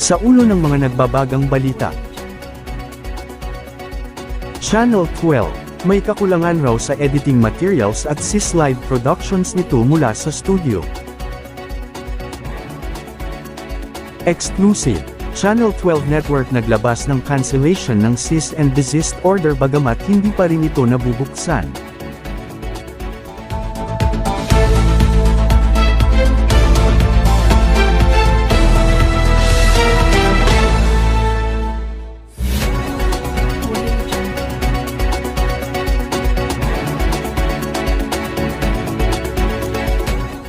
Sa ulo ng mga nagbabagang balita. Channel 12, may kakulangan raw sa editing materials at sis live productions nito mula sa studio. Exclusive, Channel 12 Network naglabas ng cancellation ng cease and desist order bagamat hindi pa rin ito nabubuksan.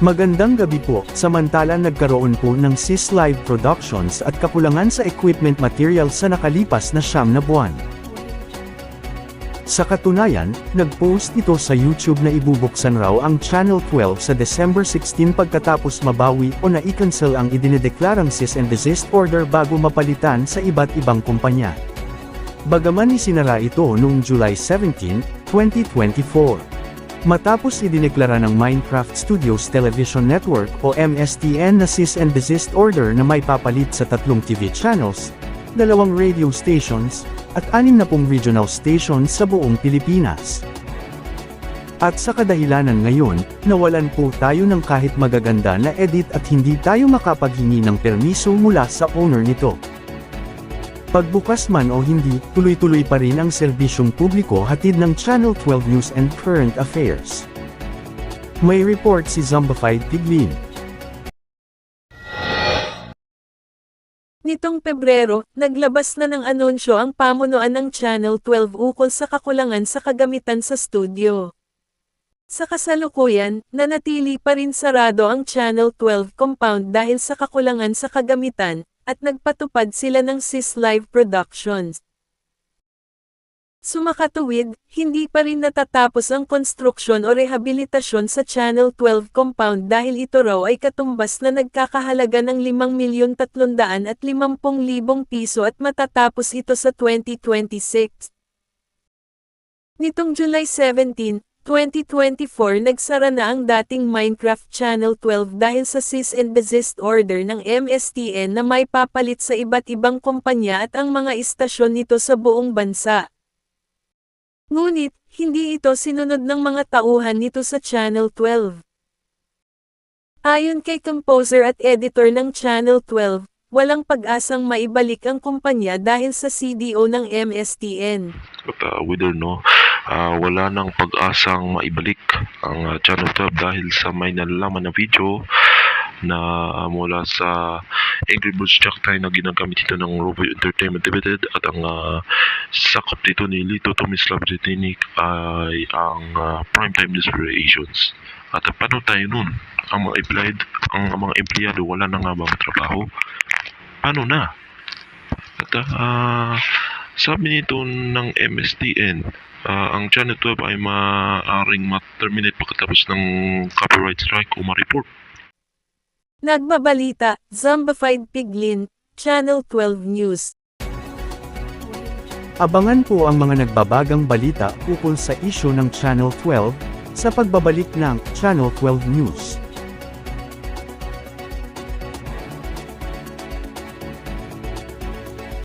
Magandang gabi po, samantala nagkaroon po ng sis live productions at kakulangan sa equipment material sa nakalipas na 9 na buwan. Sa katunayan, nag-post ito sa YouTube na ibubuksan raw ang Channel 12 sa December 16 pagkatapos mabawi o na-i-cancel ang idinideklarang cease and desist order bago mapalitan sa iba't ibang kumpanya. Bagaman isinara ito noong July 17, 2024. Matapos idineklara ng Minecraft Studios Television Network o MSTN na cease and desist order na may papalit sa 3 TV channels, 2 radio stations, at 60 regional stations sa buong Pilipinas. At sa kadahilanan ngayon, nawalan po tayo ng kahit magaganda na edit at hindi tayo makapaghingi ng permiso mula sa owner nito. Pagbukas man o hindi, tuloy-tuloy pa rin ang serbisyong publiko hatid ng Channel 12 News and Current Affairs. May report si Zombified Piglin. Nitong Pebrero, naglabas na ng anunsyo ang pamunuan ng Channel 12 ukol sa kakulangan sa kagamitan sa studio. Sa kasalukuyan, nanatili pa rin sarado ang Channel 12 compound dahil sa kakulangan sa kagamitan, at nagpatupad sila ng sis live productions. Sumakatuwid, hindi pa rin natatapos ang konstruksyon o rehabilitasyon sa Channel 12 compound dahil ito raw ay katumbas na nagkakahalaga ng 5,350,000 piso at matatapos ito sa 2026. Nitong July 17, 2024 nagsara na ang dating Minecraft Channel 12 dahil sa cease and desist order ng MSTN na may papalit sa iba't ibang kumpanya at ang mga istasyon nito sa buong bansa. Ngunit, hindi ito sinunod ng mga tauhan nito sa Channel 12. Ayon kay composer at editor ng Channel 12, walang pag-asang maibalik ang kumpanya dahil sa CDO ng MSTN. But wala nang pag-asang maibalik ang Channel 12 dahil sa may nalalaman na video na mula sa Angry Birds Jack tayo na ginagamit ito ng Robo Entertainment Limited at ang sakop dito ni Lito Tomislav Zetinik ay ang Primetime Inspirations. At paano tayo nun? Ang mga empleyado wala na nga bang trabaho? Paano na? At sabi nito ng MSTN, ang Channel 12 ay maaaring ma-terminate pagkatapos ng copyright strike o ma-report. Nagbabalita, Zombified Piglin, Channel 12 News. Abangan po ang mga nagbabagang balita ukol sa isyu ng Channel 12, sa pagbabalik ng Channel 12 News.